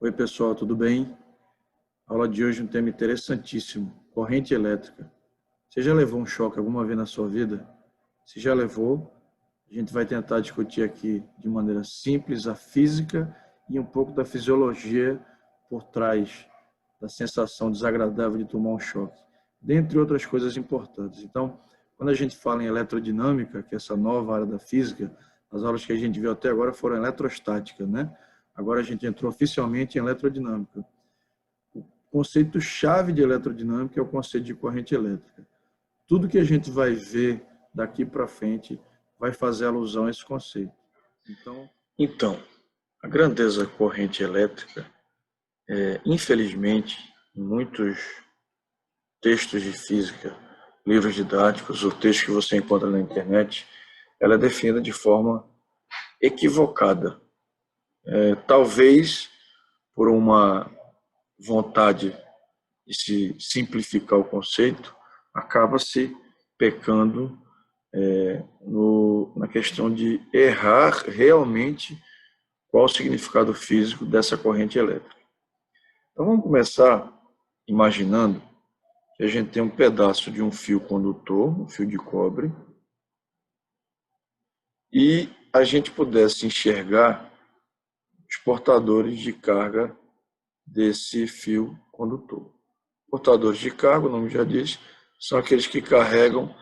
Oi, pessoal, tudo bem? A aula de hoje é um tema interessantíssimo, corrente elétrica. Você já levou um choque alguma vez na sua vida? Se já levou, a gente vai tentar discutir aqui de maneira simples a física e um pouco da fisiologia por trás da sensação desagradável de tomar um choque, dentre outras coisas importantes. Então, quando a gente fala em eletroddinâmica, que é essa nova área da física, as aulas que a gente viu até agora foram eletrostática, né? Agora a gente entrou oficialmente em eletroddinâmica. O conceito-chave de eletroddinâmica é o conceito de corrente elétrica. Tudo que a gente vai ver daqui para frente vai fazer alusão a esse conceito. Então, a grandeza da corrente elétrica, infelizmente, em muitos textos de física, livros didáticos ou textos que você encontra na internet, ela é definida de forma equivocada. Talvez por uma vontade de se simplificar o conceito, acaba-se pecando na questão de errar realmente qual o significado físico dessa corrente elétrica. Então vamos começar imaginando que a gente tem um pedaço de um fio condutor, um fio de cobre, e a gente pudesse enxergar os portadores de carga desse fio condutor. Portadores de carga, o nome já diz, são aqueles que carregam,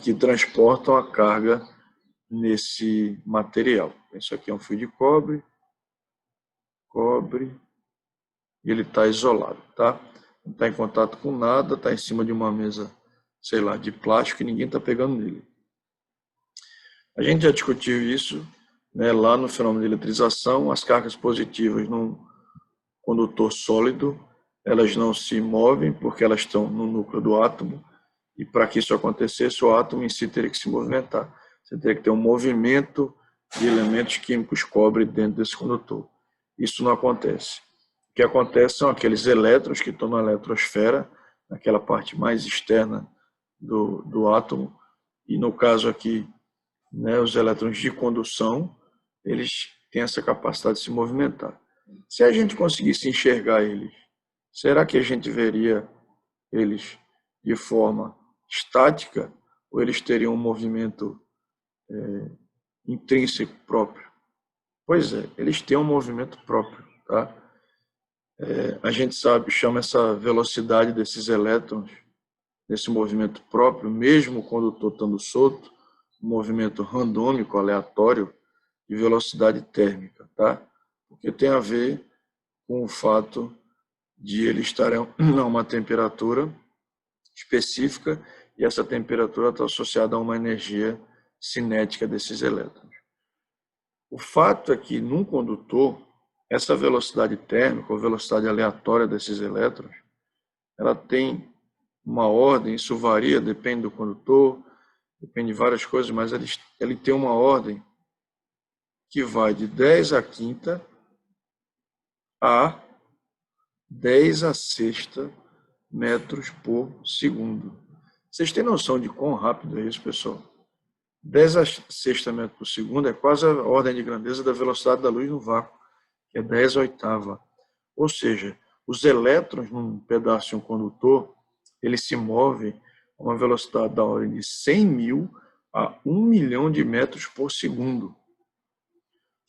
que transportam a carga nesse material. Isso aqui é um fio de cobre, e ele está isolado, tá? Não está em contato com nada, está em cima de uma mesa, sei lá, de plástico e ninguém está pegando nele. A gente já discutiu isso, né, lá no fenômeno de eletrização. As cargas positivas num condutor sólido, elas não se movem porque elas estão no núcleo do átomo, e para que isso acontecesse, o átomo em si teria que se movimentar. Você teria que ter um movimento de elementos químicos cobre dentro desse condutor. Isso não acontece. O que acontece são aqueles elétrons que estão na eletrosfera, naquela parte mais externa do átomo, e no caso aqui, né, os elétrons de condução, eles têm essa capacidade de se movimentar. Se a gente conseguisse enxergar eles, será que a gente veria eles de forma estática ou eles teriam um movimento intrínseco próprio? Pois é, eles têm um movimento próprio, tá? A gente sabe, chama essa velocidade desses elétrons, desse movimento próprio, mesmo quando o condutor estando solto, um movimento randômico, aleatório, de velocidade térmica, tá? Porque tem a ver com o fato de eles estarem a uma temperatura específica e essa temperatura está associada a uma energia cinética desses elétrons. O fato é que, num condutor, essa velocidade térmica, ou velocidade aleatória desses elétrons, ela tem uma ordem, isso varia, depende do condutor, depende de várias coisas, mas ele tem uma ordem que vai de 10 à quinta a 10 à sexta metros por segundo. Vocês têm noção de quão rápido é isso, pessoal? 10 a sexta metros por segundo é quase a ordem de grandeza da velocidade da luz no vácuo, que é 10 à oitava. Ou seja, os elétrons num pedaço de um condutor, eles se movem a uma velocidade da ordem de 100 mil a 1 milhão de metros por segundo.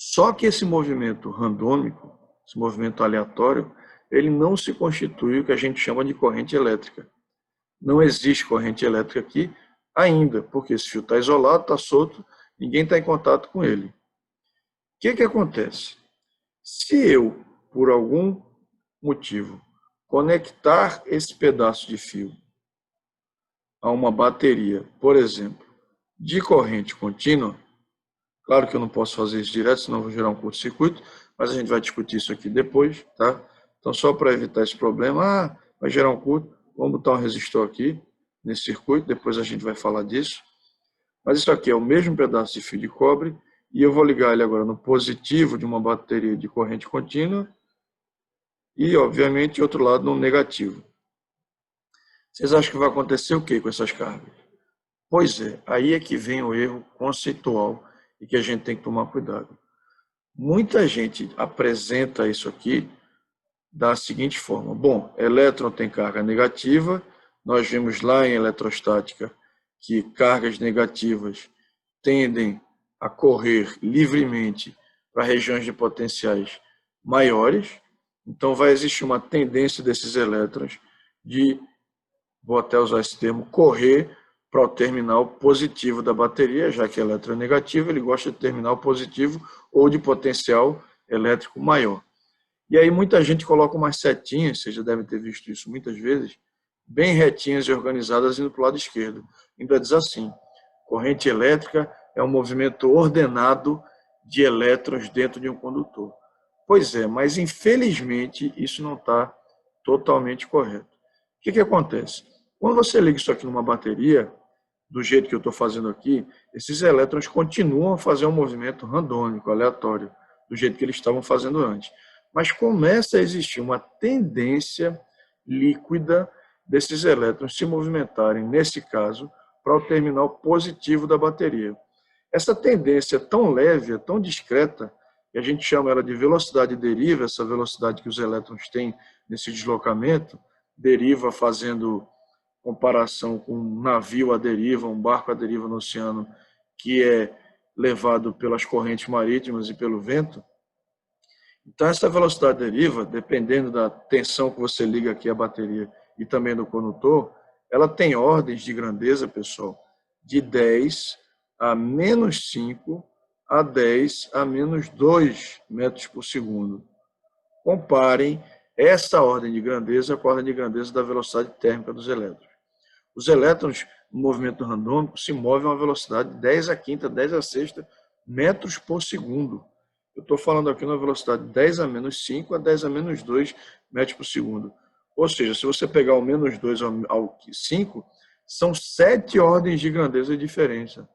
Só que esse movimento randômico, esse movimento aleatório, ele não se constitui o que a gente chama de corrente elétrica. Não existe corrente elétrica aqui ainda, porque esse fio está isolado, está solto, ninguém está em contato com ele. O que acontece? Se eu, por algum motivo, conectar esse pedaço de fio a uma bateria, por exemplo, de corrente contínua, claro que eu não posso fazer isso direto, senão eu vou gerar um curto-circuito, mas a gente vai discutir isso aqui depois, tá? Então, só para evitar esse problema, vai gerar um curto, vamos botar um resistor aqui, nesse circuito, depois a gente vai falar disso. Mas isso aqui é o mesmo pedaço de fio de cobre, e eu vou ligar ele agora no positivo de uma bateria de corrente contínua, e, obviamente, outro lado no negativo. Vocês acham que vai acontecer o quê com essas cargas? Pois é, aí é que vem o erro conceitual e que a gente tem que tomar cuidado. muita gente apresenta isso aqui da seguinte forma. Bom, elétron tem carga negativa, nós vimos lá em eletrostática que cargas negativas tendem a correr livremente para regiões de potenciais maiores, então vai existir uma tendência desses elétrons de, vou até usar esse termo, correr para o terminal positivo da bateria, já que elétron é negativo, ele gosta de terminal positivo ou de potencial elétrico maior. E aí muita gente coloca umas setinhas, você já deve ter visto isso muitas vezes, bem retinhas e organizadas indo para o lado esquerdo. Ainda diz assim, corrente elétrica é um movimento ordenado de elétrons dentro de um condutor. Pois é, mas infelizmente isso não está totalmente correto. O que acontece? Quando você liga isso aqui numa bateria, do jeito que eu estou fazendo aqui, esses elétrons continuam a fazer um movimento randômico, aleatório, do jeito que eles estavam fazendo antes. Mas começa a existir uma tendência líquida desses elétrons se movimentarem, nesse caso, para o terminal positivo da bateria. Essa tendência é tão leve, é tão discreta, que a gente chama ela de velocidade deriva, essa velocidade que os elétrons têm nesse deslocamento, deriva fazendo comparação com um navio à deriva, um barco à deriva no oceano, que é levado pelas correntes marítimas e pelo vento. Então, essa velocidade deriva, dependendo da tensão que você liga aqui à bateria e também do condutor, ela tem ordens de grandeza, pessoal, de 10 a menos 5 a 10 a menos 2 metros por segundo. Comparem essa ordem de grandeza com a ordem de grandeza da velocidade térmica dos elétrons. Os elétrons, no movimento randômico, se movem a uma velocidade de 10 a quinta, 10 a sexta metros por segundo. Eu estou falando aqui na velocidade de 10 a menos 5 a 10 a menos 2 metros por segundo. Ou seja, se você pegar o menos 2 ao 5, são 7 ordens de grandeza de diferença.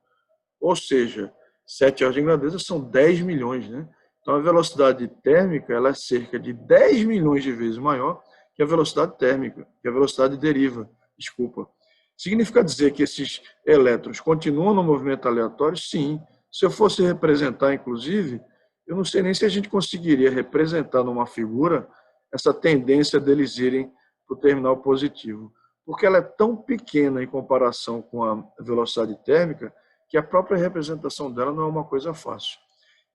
Ou seja, 7 ordens de grandeza são 10 milhões, né? Então, a velocidade térmica ela é cerca de 10 milhões de vezes maior que a velocidade térmica, que a velocidade deriva, desculpa. Significa dizer que esses elétrons continuam no movimento aleatório? Sim. Se eu fosse representar, inclusive, eu não sei nem se a gente conseguiria representar numa figura essa tendência deles irem para o terminal positivo, porque ela é tão pequena em comparação com a velocidade térmica que a própria representação dela não é uma coisa fácil.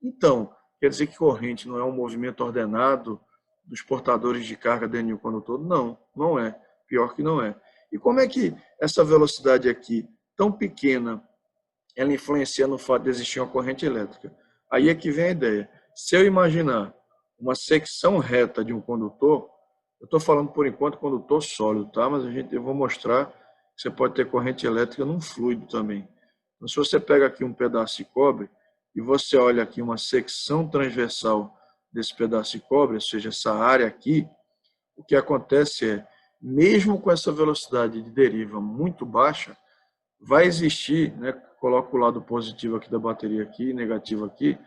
Então, quer dizer que corrente não é um movimento ordenado dos portadores de carga dentro de um condutor? Não, não é. Pior que não é. E como é que essa velocidade aqui, tão pequena, ela influencia no fato de existir uma corrente elétrica? Aí é que vem a ideia. Se eu imaginar uma secção reta de um condutor, eu estou falando por enquanto condutor sólido, tá? Mas eu vou mostrar que você pode ter corrente elétrica num fluido também. Então, se você pega aqui um pedaço de cobre e você olha aqui uma secção transversal desse pedaço de cobre, ou seja, essa área aqui, o que acontece é, mesmo com essa velocidade de deriva muito baixa, vai existir, né, coloco o lado positivo aqui da bateria aqui, negativo aqui,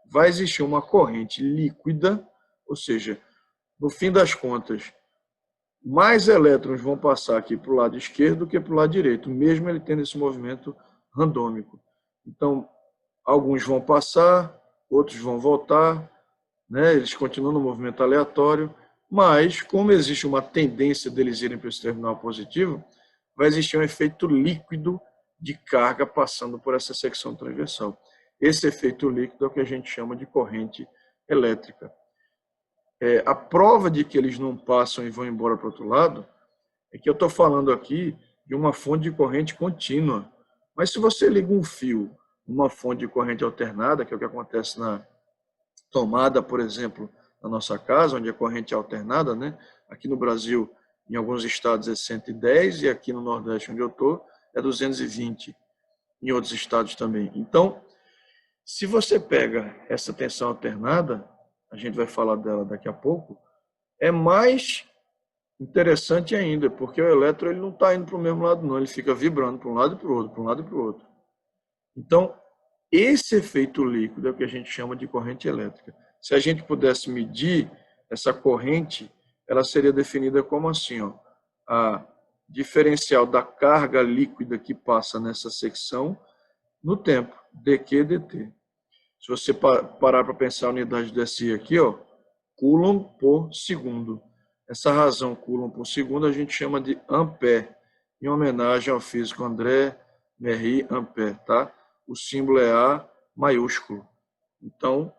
vai existir uma corrente líquida, ou seja, no fim das contas, mais elétrons vão passar aqui para o lado esquerdo do que para o lado direito, mesmo ele tendo esse movimento randômico. Então, alguns vão passar, outros vão voltar, né? Eles continuam no movimento aleatório, mas como existe uma tendência deles irem para esse terminal positivo, vai existir um efeito líquido de carga passando por essa secção transversal. Esse efeito líquido é o que a gente chama de corrente elétrica. A prova de que eles não passam e vão embora para o outro lado é que eu estou falando aqui de uma fonte de corrente contínua. Mas se você liga um fio numa fonte de corrente alternada, que é o que acontece na tomada, por exemplo, na nossa casa, onde a corrente é alternada, né? Aqui no Brasil, em alguns estados é 110 e aqui no Nordeste, onde eu estou, é 220, em outros estados também. Então, se você pega essa tensão alternada, a gente vai falar dela daqui a pouco, é mais interessante ainda, porque o elétron ele não está indo para o mesmo lado, não, ele fica vibrando para um lado e para o outro, para um lado e para o outro. Então, esse efeito líquido é o que a gente chama de corrente elétrica. Se a gente pudesse medir essa corrente, ela seria definida como assim, ó, a diferencial da carga líquida que passa nessa secção no tempo, dQ dt. Se você parar para pensar a unidade do SI aqui, ó, Coulomb por segundo. Essa razão Coulomb por segundo a gente chama de ampere, em homenagem ao físico André Marie Ampère, tá? O símbolo é A maiúsculo. Então,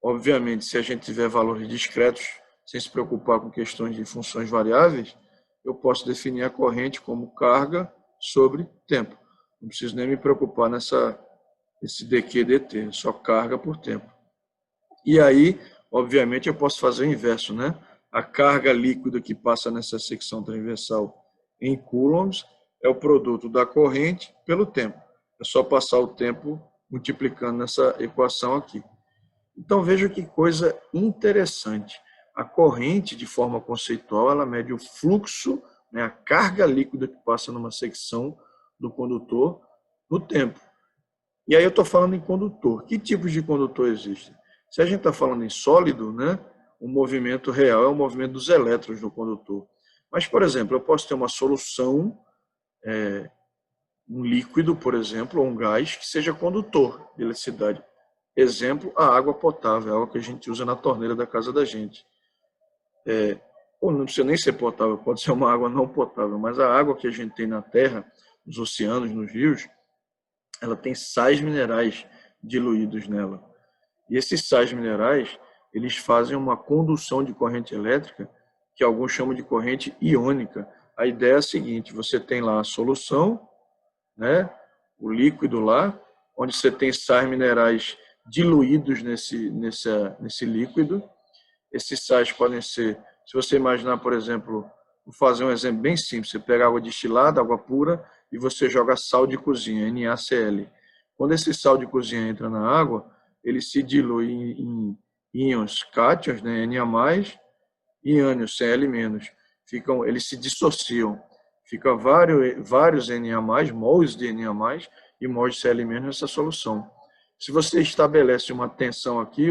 obviamente, se a gente tiver valores discretos, sem se preocupar com questões de funções variáveis, eu posso definir a corrente como carga sobre tempo. Não preciso nem me preocupar nesse dq dt, só carga por tempo. E aí, obviamente, eu posso fazer o inverso, né? A carga líquida que passa nessa secção transversal em coulombs é o produto da corrente pelo tempo. É só passar o tempo multiplicando nessa equação aqui. Então, veja que coisa interessante. A corrente, de forma conceitual, ela mede o fluxo, né, a carga líquida que passa numa secção do condutor no tempo. E aí eu estou falando em condutor. Que tipos de condutor existem? Se a gente está falando em sólido, né, o movimento real é o movimento dos elétrons no condutor. Mas, por exemplo, eu posso ter uma solução, um líquido, por exemplo, ou um gás, que seja condutor de eletricidade. Exemplo, a água potável, a água que a gente usa na torneira da casa da gente. Ou não precisa nem ser potável, pode ser uma água não potável, mas a água que a gente tem na terra, nos oceanos, nos rios, ela tem sais minerais diluídos nela. E esses sais minerais, eles fazem uma condução de corrente elétrica, que alguns chamam de corrente iônica. A ideia é a seguinte, você tem lá a solução, né, o líquido lá, onde você tem sais minerais diluídos nesse líquido. Esses sais podem ser, se você imaginar, por exemplo, vou fazer um exemplo bem simples, você pega água destilada, água pura, e você joga sal de cozinha, NaCl. Quando esse sal de cozinha entra na água, ele se dilui em íons cátions, né, Na+, e ânions, Cl-. Eles se dissociam. Fica vários Na+, mols de Na+, e mols de Cl- nessa solução. Se você estabelece uma tensão aqui,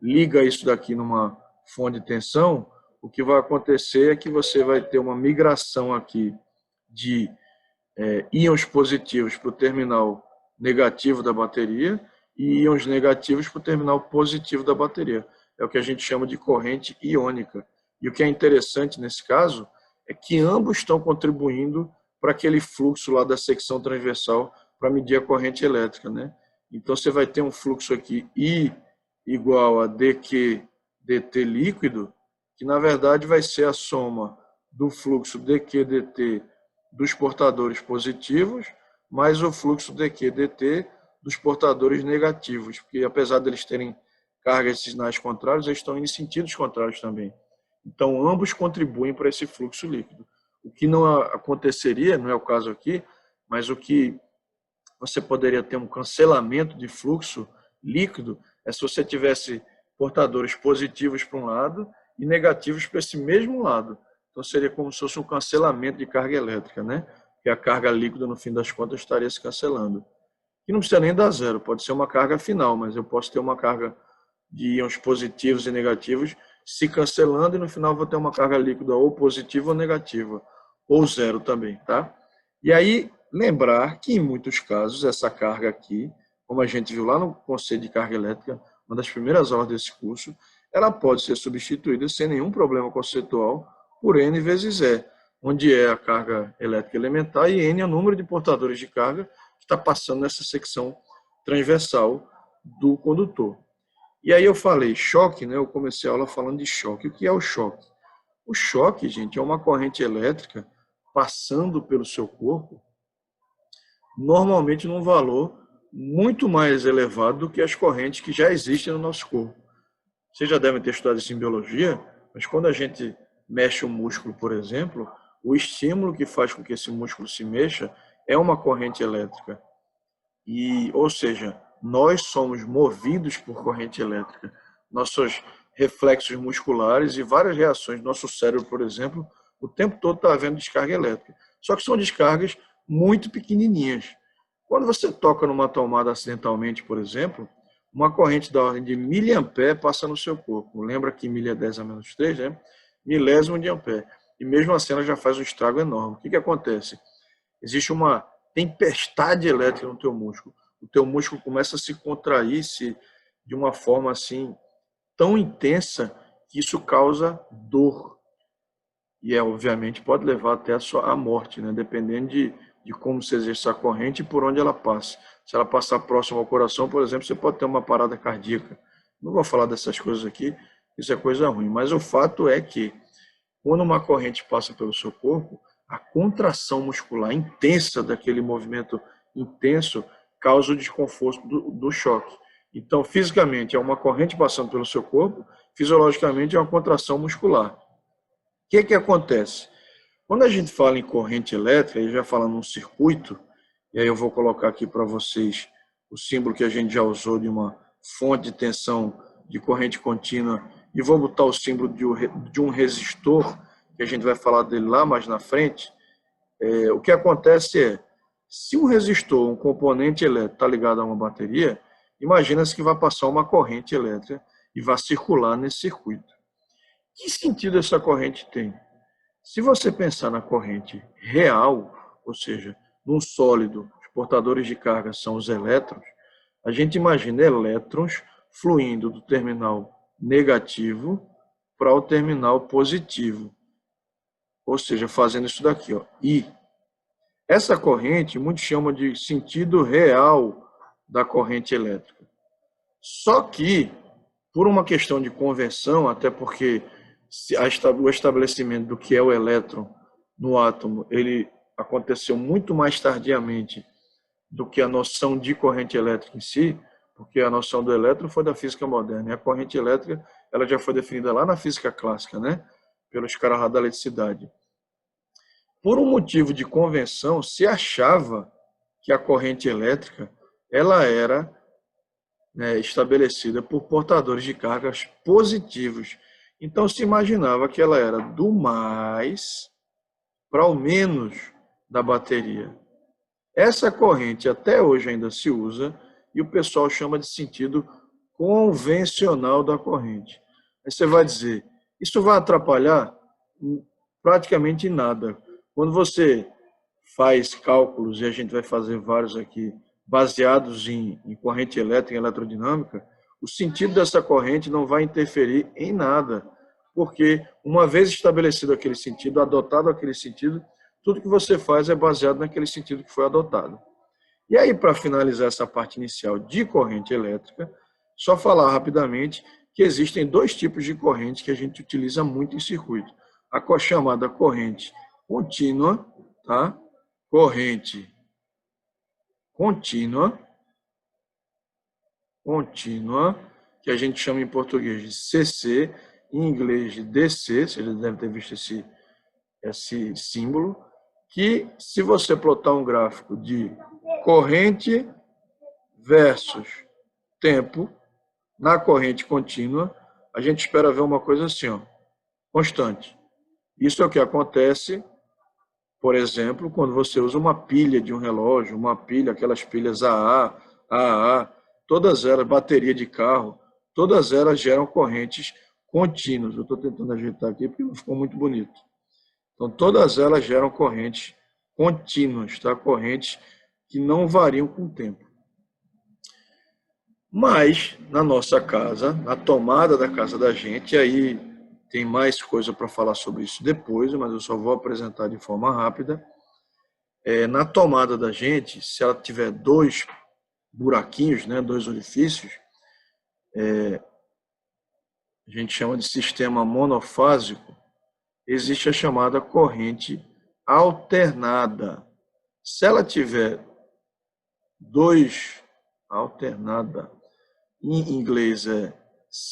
liga isso daqui numa fonte de tensão, o que vai acontecer é que você vai ter uma migração aqui de íons positivos para o terminal negativo da bateria e íons negativos para o terminal positivo da bateria. É o que a gente chama de corrente iônica. E o que é interessante nesse caso é que ambos estão contribuindo para aquele fluxo lá da secção transversal para medir a corrente elétrica, né? Então você vai ter um fluxo aqui I igual a dq dt líquido, que na verdade vai ser a soma do fluxo dq dt dos portadores positivos, mais o fluxo dq dt dos portadores negativos, porque apesar deles terem cargas de sinais contrários, eles estão em sentidos contrários também. Então, ambos contribuem para esse fluxo líquido. O que não aconteceria, não é o caso aqui, mas o que você poderia ter um cancelamento de fluxo líquido é se você tivesse portadores positivos para um lado e negativos para esse mesmo lado. Então seria como se fosse um cancelamento de carga elétrica, né? Que a carga líquida, no fim das contas, estaria se cancelando. E não precisa nem dar zero, pode ser uma carga final, mas eu posso ter uma carga de íons positivos e negativos se cancelando e no final vou ter uma carga líquida ou positiva ou negativa, ou zero também, tá? E aí, lembrar que em muitos casos essa carga aqui, como a gente viu lá no conceito de carga elétrica, uma das primeiras aulas desse curso, ela pode ser substituída sem nenhum problema conceitual por N vezes E, onde é a carga elétrica elementar e N é o número de portadores de carga que está passando nessa secção transversal do condutor. E aí eu falei choque, né? Eu comecei a aula falando de choque. O que é o choque? O choque, gente, é uma corrente elétrica passando pelo seu corpo, normalmente num valor muito mais elevado do que as correntes que já existem no nosso corpo. Vocês já devem ter estudado isso em biologia, mas quando a gente mexe o músculo, por exemplo, o estímulo que faz com que esse músculo se mexa é uma corrente elétrica. Ou seja, nós somos movidos por corrente elétrica. Nossos reflexos musculares e várias reações do nosso cérebro, por exemplo, o tempo todo está havendo descarga elétrica. Só que são descargas muito pequenininhas. Quando você toca numa tomada acidentalmente, por exemplo, uma corrente da ordem de miliampere passa no seu corpo. Lembra que milha é 10 a menos 3, né? Milésimo de ampere. E mesmo assim ela já faz um estrago enorme. O que acontece? Existe uma tempestade elétrica no teu músculo. O teu músculo começa a se contrair, de uma forma assim tão intensa que isso causa dor. E obviamente pode levar até a morte, né? Dependendo de como se exerce a corrente e por onde ela passa. Se ela passar próximo ao coração, por exemplo, você pode ter uma parada cardíaca. Não vou falar dessas coisas aqui, isso é coisa ruim. Mas o fato é que, quando uma corrente passa pelo seu corpo, a contração muscular intensa daquele movimento intenso causa o desconforto do choque. Então, fisicamente, é uma corrente passando pelo seu corpo, fisiologicamente, é uma contração muscular. O que acontece? Quando a gente fala em corrente elétrica, e já falando num circuito, e aí eu vou colocar aqui para vocês o símbolo que a gente já usou de uma fonte de tensão de corrente contínua, e vou botar o símbolo de um resistor, que a gente vai falar dele lá mais na frente. O que acontece é, se um resistor, um componente elétrico, está ligado a uma bateria, imagina-se que vai passar uma corrente elétrica e vai circular nesse circuito. Que sentido essa corrente tem? Se você pensar na corrente real, ou seja, num sólido, os portadores de carga são os elétrons, a gente imagina elétrons fluindo do terminal negativo para o terminal positivo. Ou seja, fazendo isso daqui, ó, I. Essa corrente, muitos chamam de sentido real da corrente elétrica. Só que, por uma questão de conversão, até porque o estabelecimento do que é o elétron no átomo, ele aconteceu muito mais tardiamente do que a noção de corrente elétrica em si, porque a noção do elétron foi da física moderna, e a corrente elétrica ela já foi definida lá na física clássica, né? Pelos caras lá da eletricidade. Por um motivo de convenção, se achava que a corrente elétrica ela era, né, estabelecida por portadores de cargas positivos. Então se imaginava que ela era do mais para o menos da bateria. Essa corrente até hoje ainda se usa e o pessoal chama de sentido convencional da corrente. Aí você vai dizer, isso vai atrapalhar? Praticamente nada. Quando você faz cálculos, e a gente vai fazer vários aqui, baseados em corrente elétrica e eletrodinâmica, o sentido dessa corrente não vai interferir em nada, porque uma vez estabelecido aquele sentido, adotado aquele sentido, tudo que você faz é baseado naquele sentido que foi adotado. E aí, para finalizar essa parte inicial de corrente elétrica, só falar rapidamente que existem dois tipos de corrente que a gente utiliza muito em circuito. A chamada corrente contínua, tá? Corrente contínua, que a gente chama em português de CC, em inglês de DC, você já deve ter visto esse símbolo, que se você plotar um gráfico de corrente versus tempo, na corrente contínua, a gente espera ver uma coisa assim, ó, constante. Isso é o que acontece, por exemplo, quando você usa uma pilha de um relógio, uma pilha, aquelas pilhas AA, todas elas, bateria de carro, todas elas geram correntes contínuas. Eu estou tentando ajeitar aqui porque não ficou muito bonito. Então, todas elas geram correntes contínuas, tá? Correntes que não variam com o tempo. Mas, na nossa casa, na tomada da casa da gente, aí tem mais coisa para falar sobre isso depois, mas eu só vou apresentar de forma rápida. Na tomada da gente, se ela tiver dois buraquinhos, né, dois orifícios, a gente chama de sistema monofásico, existe a chamada corrente alternada. Se ela tiver dois, alternada, em inglês é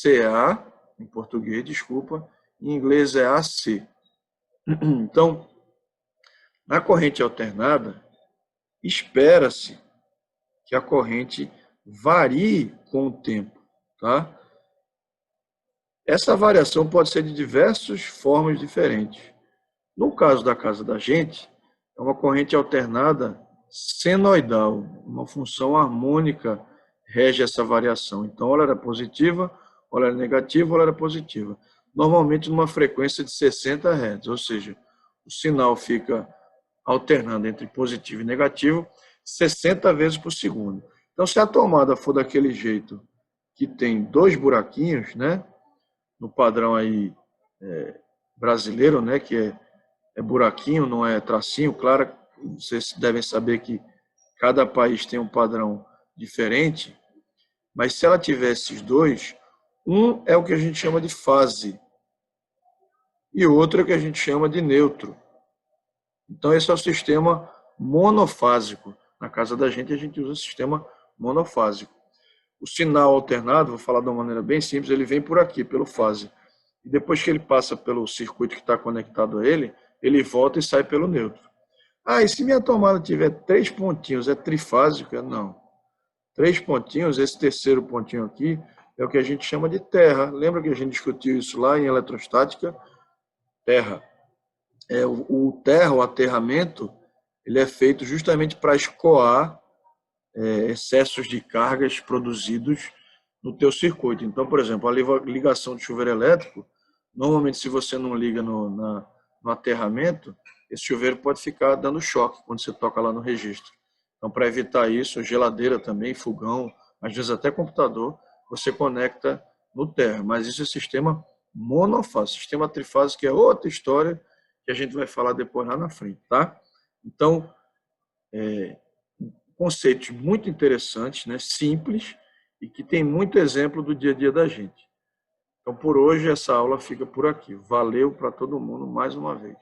CA, em português, desculpa, em inglês é AC. Então, na corrente alternada, espera-se que a corrente varie com o tempo, tá? Essa variação pode ser de diversas formas diferentes. No caso da casa da gente, é uma corrente alternada senoidal, uma função harmônica rege essa variação. Então, ela era positiva, ou ela era negativa, ou ela era positiva. Normalmente numa frequência de 60 Hz, ou seja, o sinal fica alternando entre positivo e negativo 60 vezes por segundo. Então, se a tomada for daquele jeito que tem 2 buraquinhos, né? No padrão aí brasileiro, né? Que é buraquinho, não é tracinho. Claro, vocês devem saber que cada país tem um padrão diferente, mas se ela tiver esses 2, um é o que a gente chama de fase e outro é o que a gente chama de neutro. Então, esse é o sistema monofásico. Na casa da gente, a gente usa o sistema monofásico. O sinal alternado, vou falar de uma maneira bem simples, ele vem por aqui, pelo fase. E depois que ele passa pelo circuito que está conectado a ele, ele volta e sai pelo neutro. Ah, e se minha tomada tiver 3 pontinhos, é trifásico? Não. 3 pontinhos, esse terceiro pontinho aqui, é o que a gente chama de terra. Lembra que a gente discutiu isso lá em eletrostática? Terra. O terra, o aterramento, ele é feito justamente para escoar excessos de cargas produzidos no teu circuito. Então, por exemplo, a ligação de chuveiro elétrico, normalmente se você não liga no aterramento, esse chuveiro pode ficar dando choque quando você toca lá no registro. Então, para evitar isso, geladeira também, fogão, às vezes até computador, você conecta no terra. Mas isso é sistema monofásico. Sistema trifásico é outra história que a gente vai falar depois lá na frente, tá? Então, conceitos muito interessantes, né? Simples e que tem muito exemplo do dia a dia da gente. Então, por hoje, essa aula fica por aqui. Valeu para todo mundo mais uma vez.